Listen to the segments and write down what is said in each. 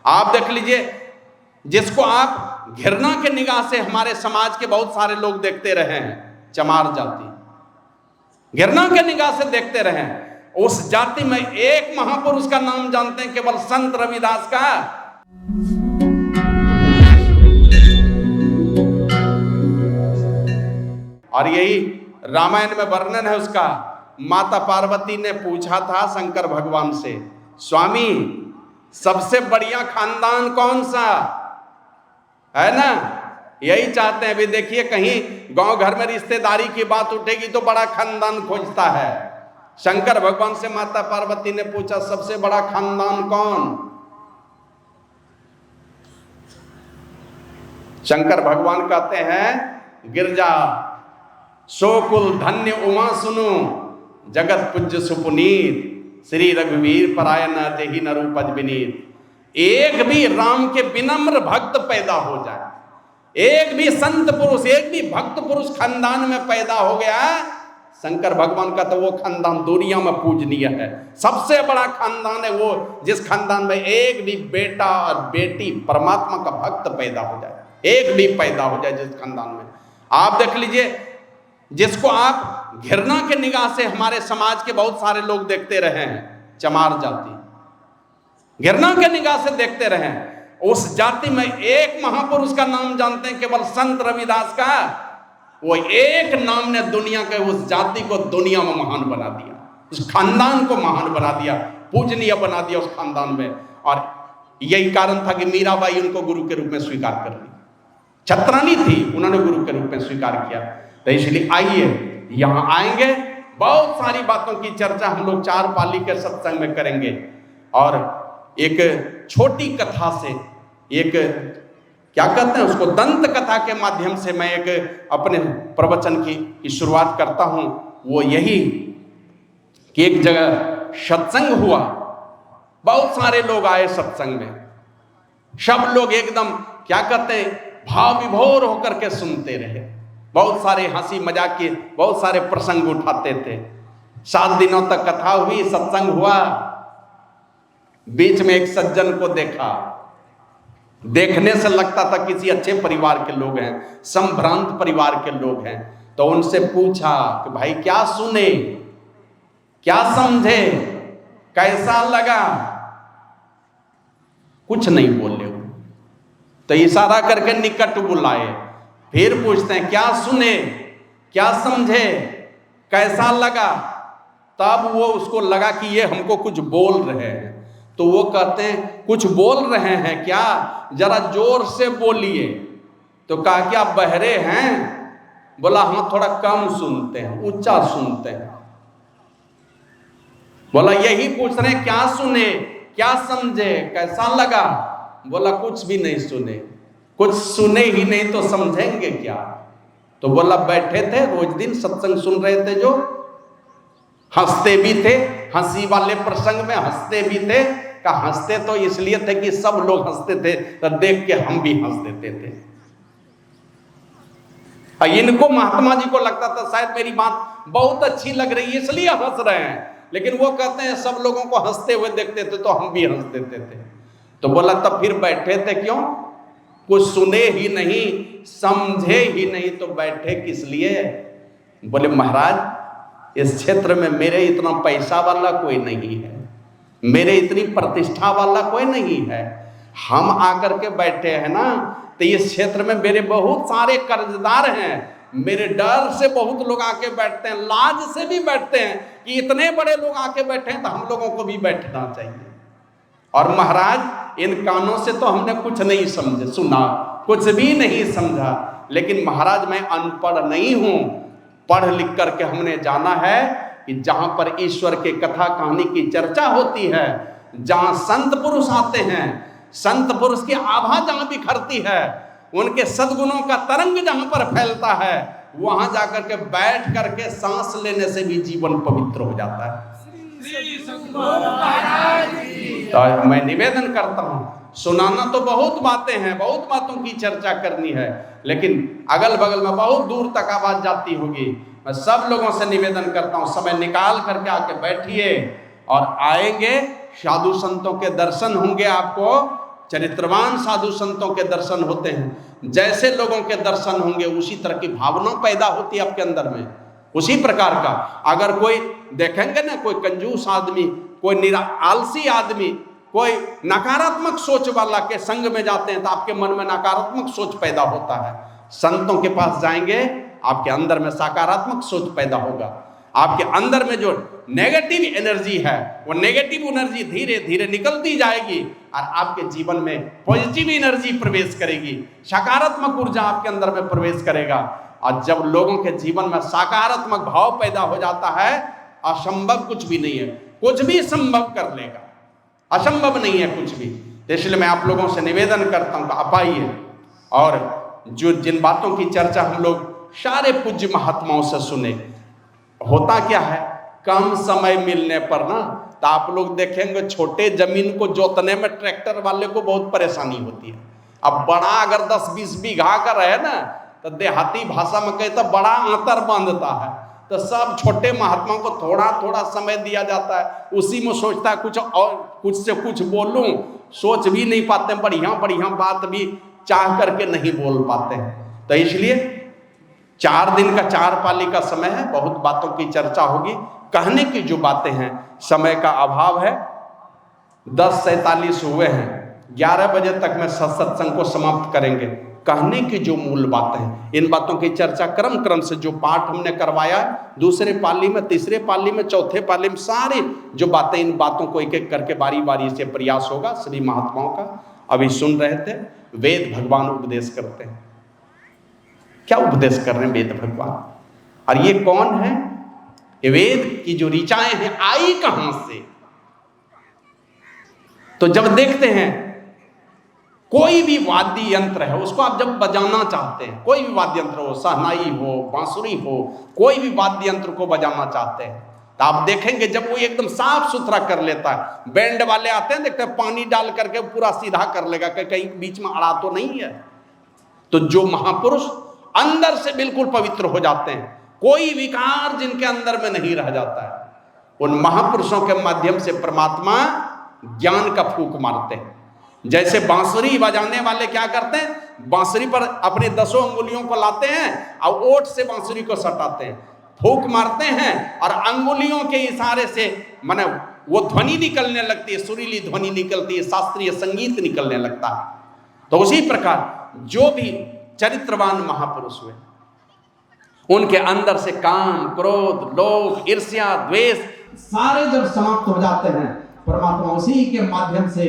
आप देख लीजिए, जिसको आप घृणा के निगाह से हमारे समाज के बहुत सारे लोग देखते रहे हैं, चमार जाति, घृणा के निगाह से देखते रहे हैं, उस जाति में एक महापुरुष का नाम जानते हैं, केवल संत रविदास का। और यही रामायण में वर्णन है उसका। माता पार्वती ने पूछा था शंकर भगवान से, स्वामी सबसे बढ़िया खानदान कौन सा है ना, यही चाहते हैं। अभी देखिए, कहीं गांव घर में रिश्तेदारी की बात उठेगी तो बड़ा खानदान खोजता है। शंकर भगवान से माता पार्वती ने पूछा, सबसे बड़ा खानदान कौन? शंकर भगवान कहते हैं, गिरजा सोकुल धन्य उमा सुनु, जगत पूज्य सुपुनीत, श्री रघुवीर परायण जेहि नरूपज विनीत। एक भी राम के विनम्र भक्त पैदा हो जाए, एक भी संत पुरुष, एक भी भक्त पुरुष खानदान में पैदा हो गया, शंकर भगवान का तो वो खानदान दुनिया में पूजनीय है। सबसे बड़ा खानदान है वो जिस खानदान में एक भी बेटा और बेटी परमात्मा का भक्त पैदा हो जाए, एक भी पैदा हो जाए जिस खानदान में। आप देख लीजिए, जिसको आप घृणा के निगाह से हमारे समाज के बहुत सारे लोग देखते रहे हैं, चमार जाति, घृणा के निगाह से देखते रहे हैं, उस जाति में एक महापुरुष का नाम जानते हैं, केवल संत रविदास का। वो एक नाम ने दुनिया के उस जाति को दुनिया में महान बना दिया, उस खानदान को महान बना दिया, पूजनीय बना दिया उस खानदान में। और यही कारण था कि मीराबाई उनको गुरु के रूप में स्वीकार कर ली। छत्रानी थी, उन्होंने गुरु के रूप में स्वीकार किया। तो इसलिए आइए, यहाँ आएंगे, बहुत सारी बातों की चर्चा हम लोग चार पाली के सत्संग में करेंगे। और एक छोटी कथा से, एक क्या कहते हैं उसको, दंत कथा के माध्यम से मैं एक अपने प्रवचन की शुरुआत करता हूँ। वो यही कि एक जगह सत्संग हुआ, बहुत सारे लोग आए सत्संग में, सब लोग एकदम क्या कहते हैं, भाव विभोर होकर के सुनते रहे। बहुत सारे हंसी मजाक के बहुत सारे प्रसंग उठाते थे। 7 दिनों तक कथा हुई, सत्संग हुआ। बीच में एक सज्जन को देखा, देखने से लगता था किसी अच्छे परिवार के लोग हैं, संभ्रांत परिवार के लोग हैं। तो उनसे पूछा कि भाई क्या सुने, क्या समझे, कैसा लगा? कुछ नहीं बोले। तो इशारा करके निकट बुलाए, फिर पूछते हैं क्या सुने, क्या समझे, कैसा लगा? तब वो उसको लगा कि ये हमको कुछ बोल रहे हैं। तो वो कहते हैं कुछ बोल रहे हैं क्या, जरा जोर से बोलिए। तो कहा कि आप बहरे हैं? बोला हाँ, थोड़ा कम सुनते हैं, ऊंचा सुनते हैं। बोला यही पूछ रहे हैं, क्या सुने, क्या समझे, कैसा लगा? बोला कुछ भी नहीं सुने। कुछ सुने ही नहीं तो समझेंगे क्या? तो बोला बैठे थे, रोज दिन सत्संग सुन रहे थे, जो हंसते भी थे, हंसी वाले प्रसंग में हंसते भी थे। का हंसते तो इसलिए थे कि सब लोग हंसते थे, तो देख के हम भी हंस देते थे। इनको महात्मा जी को लगता था शायद मेरी बात बहुत अच्छी लग रही है इसलिए हंस रहे हैं, लेकिन वो कहते हैं सब लोगों को हंसते हुए देखते थे तो हम भी हंस देते थे। तो बोला तब फिर बैठे थे क्यों? कुछ सुने ही नहीं, समझे ही नहीं, तो बैठे किस लिए? बोले महाराज इस क्षेत्र में मेरे इतना पैसा वाला कोई नहीं है, मेरे इतनी प्रतिष्ठा वाला कोई नहीं है, हम आकर के बैठे हैं ना, तो इस क्षेत्र में मेरे बहुत सारे कर्जदार हैं, मेरे डर से बहुत लोग आके बैठते हैं, लाज से भी बैठते हैं कि इतने बड़े लोग आके बैठे हैं तो हम लोगों को भी बैठना चाहिए। और महाराज इन कानों से तो हमने कुछ नहीं समझे, सुना, कुछ भी नहीं समझा, लेकिन महाराज मैं अनपढ़ नहीं हूं, पढ़ लिख करके हमने जाना है कि जहां पर ईश्वर के कथा कहानी की चर्चा होती है, जहां संत पुरुष आते हैं, संत पुरुष की आभा जहां बिखरती है, उनके सद्गुणों का तरंग जहां पर फैलता है, वहां जाकर के बैठ करके सांस लेने से भी जीवन पवित्र हो जाता है। तो मैं निवेदन करता हूं, सुनाना तो बहुत बातें हैं, बहुत बातों की चर्चा करनी है, लेकिन अगल बगल में बहुत दूर तक आवाज जाती होगी। मैं सब लोगों से निवेदन करता हूं समय निकाल करके आके बैठिए और आएंगे, साधु संतों के दर्शन होंगे आपको, चरित्रवान साधु संतों के दर्शन होते हैं, जैसे लोगों के दर्शन होंगे उसी तरह की भावना पैदा होती है आपके अंदर में। उसी प्रकार का अगर कोई देखेंगे ना, कोई कंजूस आदमी, कोई आलसी आदमी, कोई नकारात्मक सोच वाला के संग में जाते हैं तो आपके मन में नकारात्मक सोच पैदा होता है। संतों के पास जाएंगे आपके अंदर में सकारात्मक सोच पैदा होगा। आपके अंदर में जो नेगेटिव एनर्जी है वो नेगेटिव एनर्जी धीरे धीरे निकलती जाएगी और आपके जीवन में पॉजिटिव एनर्जी प्रवेश करेगी, सकारात्मक ऊर्जा आपके अंदर में प्रवेश करेगा। और जब लोगों के जीवन में सकारात्मक भाव पैदा हो जाता है, असंभव कुछ भी नहीं है, कुछ भी संभव कर लेगा, असंभव नहीं है कुछ भी। तो इसलिए मैं आप लोगों से निवेदन करता हूं कि आप आइए और जो जिन बातों की चर्चा हम लोग सारे पूज्य महात्माओं से सुने। होता क्या है, कम समय मिलने पर ना तो आप लोग देखेंगे छोटे जमीन को जोतने में ट्रैक्टर वाले को बहुत परेशानी होती है। अब बड़ा अगर 10-20 बीघा का रहे ना तो देहाती भाषा में कहे तो बड़ा आंतर बांधता है, तो सब छोटे महात्माओं को थोड़ा थोड़ा समय दिया जाता है। उसी में सोचता है कुछ और कुछ से कुछ बोलूं, सोच भी नहीं पाते, बढ़िया बढ़िया बात भी चाह करके नहीं बोल पाते हैं। तो इसलिए 4 दिन का 4 पाली का समय है, बहुत बातों की चर्चा होगी। कहने की जो बातें हैं, समय का अभाव है, 10:47 हुए हैं, 11 बजे तक में सत्संग को समाप्त करेंगे। कहने की जो मूल बातें हैं, इन बातों की चर्चा क्रम से जो पाठ हमने करवाया, दूसरे पाली में, तीसरे पाली में, चौथे पाली में, सारी जो बातें, इन बातों को एक एक करके बारी बारी से प्रयास होगा सभी महात्माओं का। अभी सुन रहे थे, वेद भगवान उपदेश करते हैं। क्या उपदेश कर रहे हैं वेद भगवान? और ये कौन है? ये वेद की जो ऋचाएं हैं आई कहां से? तो जब देखते हैं कोई भी वाद्य यंत्र है, उसको आप जब बजाना चाहते हैं, कोई भी वाद्य यंत्र हो, सहनाई हो, बांसुरी हो, कोई भी वाद्य यंत्र को बजाना चाहते हैं तो आप देखेंगे जब वो एकदम साफ सुथरा कर लेता है, बैंड वाले आते हैं, देखते हैं पानी डाल करके पूरा सीधा कर लेगा कि कहीं बीच में अड़ा तो नहीं है। तो जो महापुरुष अंदर से बिल्कुल पवित्र हो जाते हैं, कोई विकार जिनके अंदर में नहीं रह जाता है, उन महापुरुषों के माध्यम से परमात्मा ज्ञान का फूंक मारते हैं। जैसे बांसुरी बजाने वाले क्या करते हैं, बांसुरी पर अपने 10 अंगुलियों को लाते हैं और ओठ से बांसुरी को सटाते हैं, फूंक मारते हैं और अंगुलियों के इशारे से माने वो ध्वनि निकलने लगती है, सुरीली ध्वनि निकलती है, शास्त्रीय संगीत निकलने लगता है। तो उसी प्रकार जो भी चरित्रवान महापुरुष हुए, उनके अंदर से काम, क्रोध, लोभ, ईर्ष्या, द्वेष सारे जब समाप्त हो जाते हैं, परमात्मा उसी के माध्यम से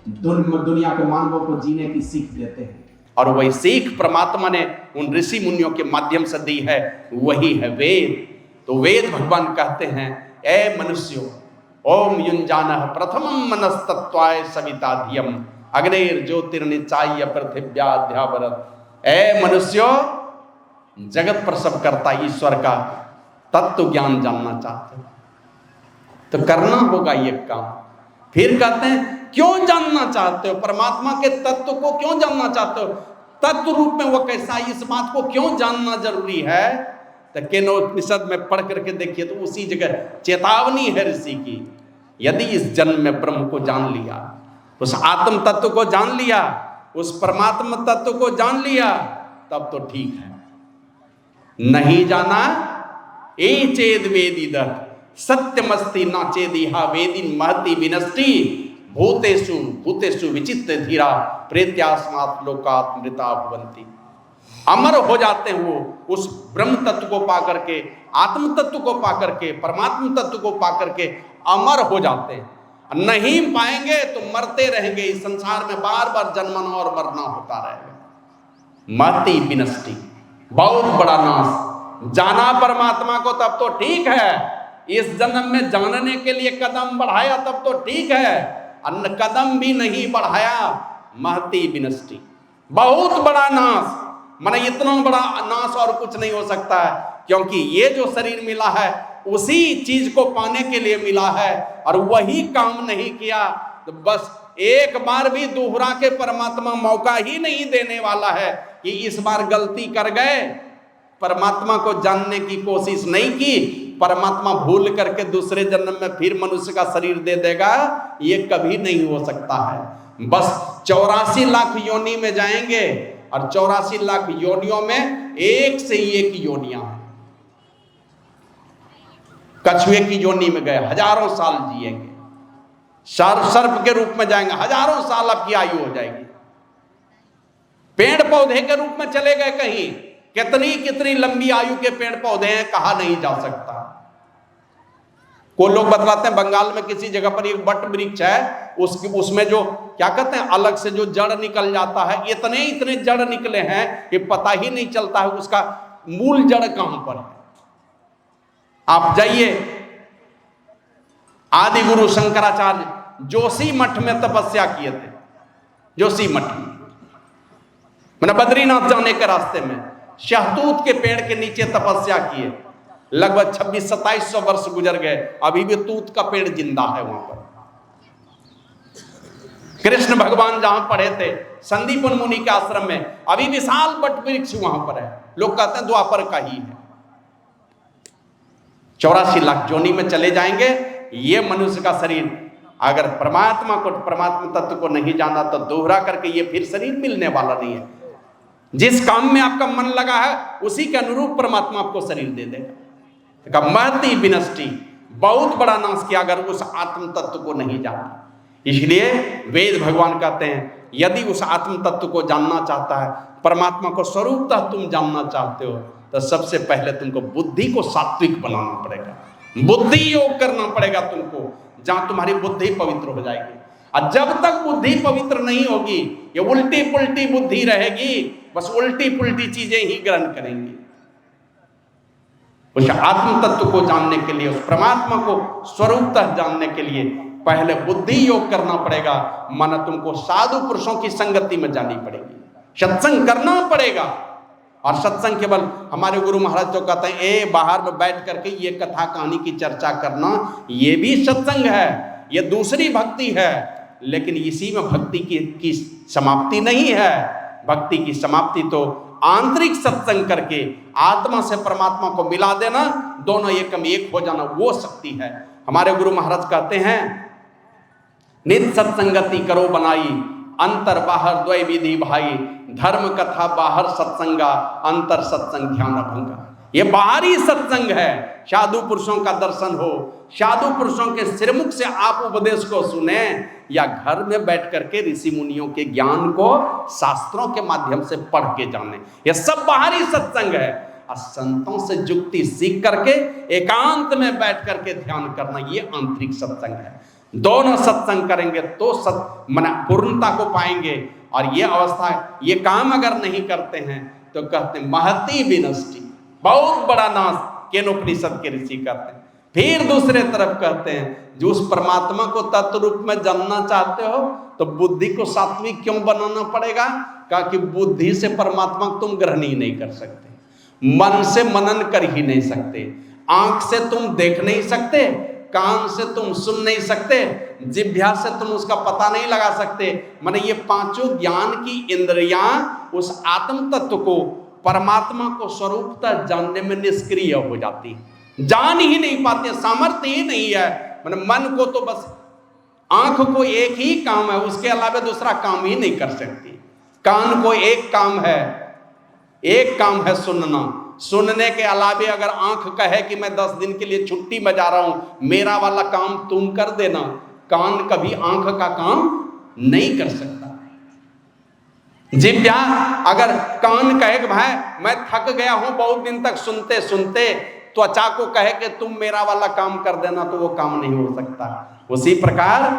दुनिया के मानवों को जीने की सीख देते हैं। और वही सीख परमात्मा ने उन ऋषि मुनियों के माध्यम से दी है, वही है वेद। तो वेद भगवान कहते हैं, ए मनुष्यों, ओम युंजानः प्रथमं मनस्तत्वाय सविता धियम अग्नेर ज्योतिर्निचाय्य पृथिव्याध्यावरत्। ए मनुष्यों, जगत प्रसव करता ईश्वर का तत्व ज्ञान जानना चाहते हो तो करना होगा ये काम। फिर कहते हैं क्यों जानना चाहते हो, परमात्मा के तत्व को क्यों जानना चाहते हो, तत्व रूप में वो कैसा, इस बात को क्यों जानना जरूरी है? तो केनोपनिषद में पढ़ करके देखिए तो उसी जगह चेतावनी है ऋषि की, यदि इस जन्म में ब्रह्म को जान लिया, उस आत्म तत्व को जान लिया, उस परमात्मा तत्व को जान लिया, तब तो ठीक है। नहीं जाना ए चेद वेदिदः सत्यमस्ति न चेदिहा वेदिन महति विनष्टि भूतेषु भूतेषु विचित्र धीरा प्रेत्यास्मात् लोकात् मृता भवन्ति। अमर हो जाते हैं वो उस ब्रह्म तत्व को पा करके, आत्म तत्व को पा करके, परमात्मा तत्व को पा करके अमर हो जाते हैं। नहीं पाएंगे तो मरते रहेंगे, इस संसार में बार बार जन्मना और मरना होता रहेगा। महति विनष्टि, बहुत बड़ा नाश। जाना परमात्मा को तब तो ठीक है, इस जन्म में जानने के लिए कदम बढ़ाया तब तो ठीक है, अन्य कदम भी नहीं बढ़ाया, महति विनष्टि, बहुत बड़ा नाश। माने इतना बड़ा नाश और कुछ नहीं हो सकता है, क्योंकि ये जो शरीर मिला है उसी चीज को पाने के लिए मिला है, और वही काम नहीं किया तो बस एक बार भी दोहरा के परमात्मा मौका ही नहीं देने वाला है कि इस बार गलती कर गए, परमात्मा को जानने की कोशिश नहीं की, परमात्मा भूल करके दूसरे जन्म में फिर मनुष्य का शरीर दे देगा, ये कभी नहीं हो सकता है। बस 84 लाख योनि में जाएंगे और 84 लाख योनियों में एक से एक योनियां हैं। कछुए की योनि में गए, हजारों साल जिएंगे। सर्प के रूप में जाएंगे, हजारों साल आपकी आयु हो जाएगी। पेड़ पौधे के रूप में चले गए कहीं, कितनी कितनी लंबी आयु के पेड़ पौधे हैं, कहा नहीं जा सकता। को लोग बतलाते हैं बंगाल में किसी जगह पर एक बट वृक्ष है, उसमें जो क्या कहते हैं अलग से जो जड़ निकल जाता है, इतने इतने जड़ निकले हैं कि पता ही नहीं चलता है उसका मूल जड़ कहां पर है। आप जाइए, आदि गुरु शंकराचार्य जोशी मठ में तपस्या किए थे। जोशी मठ में मैंने बद्रीनाथ जाने के रास्ते में शहतूत के पेड़ के नीचे तपस्या किए। लगभग 2600-2700 वर्ष गुजर गए, अभी भी तूत का पेड़ जिंदा है वहां पर। कृष्ण भगवान जहां पढ़े थे संदीपन मुनि के आश्रम में, अभी विशाल बट वृक्ष वहां पर है। लोग कहते हैं द्वापर का ही है। 84 लाख योनि में चले जाएंगे। ये मनुष्य का शरीर अगर परमात्मा तत्व को नहीं जाना तो दोहरा करके ये फिर शरीर मिलने वाला नहीं है। जिस काम में आपका मन लगा है उसी के अनुरूप परमात्मा आपको शरीर दे देगा। महती विनष्टि, बहुत बड़ा नाश किया अगर उस आत्म तत्व को नहीं जाना। इसलिए वेद भगवान कहते हैं यदि उस आत्म तत्व को जानना चाहता है, परमात्मा को स्वरूपतः तुम जानना चाहते हो, तो सबसे पहले तुमको बुद्धि को सात्विक बनाना पड़ेगा। बुद्धि योग करना पड़ेगा तुमको, जहां तुम्हारी बुद्धि पवित्र हो जाएगी। और जब तक बुद्धि पवित्र नहीं होगी, ये उल्टी पुल्टी बुद्धि रहेगी, बस उल्टी पुल्टी चीजें ही ग्रहण करेंगी। उस आत्म तत्व को जानने के लिए, उस परमात्मा को स्वरूपतः जानने के लिए पहले बुद्धि योग करना पड़ेगा। माना तुमको साधु पुरुषों की संगति में जानी पड़ेगी, सत्संग करना पड़ेगा। और सत्संग केवल हमारे गुरु महाराज तो कहते हैं ए बाहर में बैठ करके ये कथा कहानी की चर्चा करना, ये भी सत्संग है, ये दूसरी भक्ति है। लेकिन इसी में भक्ति की समाप्ति नहीं है। भक्ति की समाप्ति तो आंतरिक सत्संग करके आत्मा से परमात्मा को मिला देना, दोनों एकम एक हो जाना, वो शक्ति है। हमारे गुरु महाराज कहते हैं नित सत्संगति करो बनाई, अंतर बाहर द्वय विधि भाई, धर्म कथा बाहर सत्संगा, अंतर सत्संग ध्यान भंगा। ये बाहरी सत्संग है, साधु पुरुषों का दर्शन हो, साधु पुरुषों के सिरमुख से आप उपदेश को सुने, या घर में बैठ करके ऋषि मुनियों के ज्ञान को शास्त्रों के माध्यम से पढ़ के जाने, ये सब बाहरी सत्संग है। और संतों से जुक्ति सीख करके एकांत में बैठ करके ध्यान करना, ये आंतरिक सत्संग है। दोनों सत्संग करेंगे तो पूर्णता को पाएंगे। और ये अवस्था, ये काम अगर नहीं करते हैं तो कहते हैं महती विनष्टि, बहुत बड़ा नाश केनोपनिषद के ऋषि कहते हैं। फिर दूसरे तरफ कहते हैं जो उस परमात्मा को तत्व रूप में जानना चाहते हो तो बुद्धि को सात्विक क्यों बनाना पड़ेगा? कहा कि बुद्धि से परमात्मा को तुम ग्रहण ही नहीं कर सकते, मन से मनन कर ही नहीं सकते, आंख से तुम देख नहीं सकते, कान से तुम सुन नहीं सकते, जिह्वा से तुम उसका पता नहीं लगा सकते। माने ये पांचों ज्ञान की इंद्रियां उस आत्म तत्व को, परमात्मा को स्वरूपतः जानने में निष्क्रिय हो जाती है, जान ही नहीं पाते, सामर्थ्य ही नहीं है। माने मन को तो बस आंख को एक ही काम है, उसके अलावा दूसरा काम ही नहीं कर सकती। कान को एक काम है सुनना, सुनने के अलावे अगर आंख कहे कि मैं 10 दिन के लिए छुट्टी में जा रहा हूं, मेरा वाला काम तुम कर देना, कान कभी आंख का काम नहीं कर सकता। जिह्वा अगर कान कहे कि भाई मैं थक गया हूं बहुत दिन तक सुनते सुनते, त्वचा को कहे कि तुम मेरा वाला काम कर देना, तो वो काम नहीं हो सकता। उसी प्रकार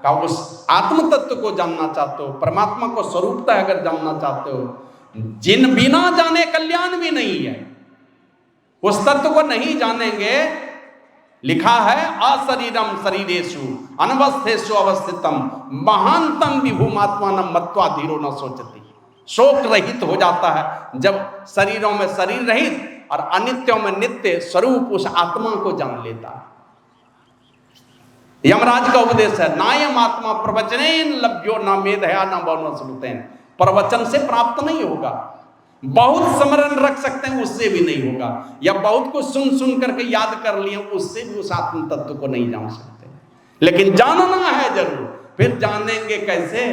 का उस आत्म तत्व को जानना चाहते हो, परमात्मा को स्वरूपतः अगर जानना चाहते हो, जिन बिना जाने कल्याण भी नहीं है, उस तत्व को नहीं जानेंगे। लिखा है अशरीरम शरीरेषु अनवस्थेषु अवस्थितम महानतम विभुमात्मानं मत्वा धीरो न सोचति। शोक रहित हो जाता है जब शरीरों में शरीर रहित और अनित्यों में नित्य स्वरूप उस आत्मा को जान लेता है। यमराज का उपदेश है नायम आत्मा प्रवचनेन लभ्यो न मेधया न बहुना श्रुतेन। प्रवचन से प्राप्त नहीं होगा, बहुत स्मरण रख सकते हैं उससे भी नहीं होगा, या बहुत कुछ सुन सुन करके याद कर लिए उससे भी उस आत्म तत्व को नहीं जान सकते। लेकिन जानना है जरूर। फिर जानेंगे कैसे?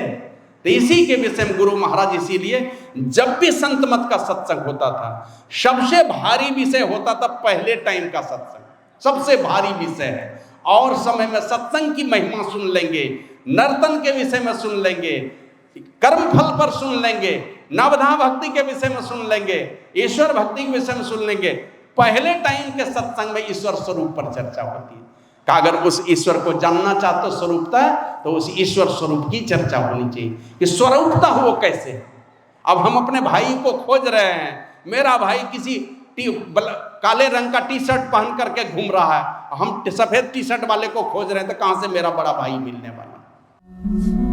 तो इसी के विषय में गुरु महाराज, इसीलिए जब भी संत मत का सत्संग होता था, सबसे भारी विषय होता था पहले टाइम का सत्संग, सबसे भारी विषय है। और समय में सत्संग की महिमा सुन लेंगे, नर्तन के विषय में सुन लेंगे, कर्म फल पर सुन लेंगे, नवधा भक्ति के विषय में सुन लेंगे, ईश्वर भक्ति के विषय में सुन लेंगे। पहले टाइम के सत्संग में ईश्वर स्वरूप पर चर्चा होती है कि अगर उस ईश्वर को जानना चाहते हो स्वरूपता, तो उस ईश्वर स्वरूप की चर्चा होनी चाहिए कि स्वरूपता हो कैसे। अब हम अपने भाई को खोज रहे हैं, मेरा भाई किसी काले रंग का टी शर्ट पहन करके घूम रहा है, हम सफेद टी शर्ट वाले को खोज रहे हैं, तो कहां से मेरा बड़ा भाई मिलने वाला।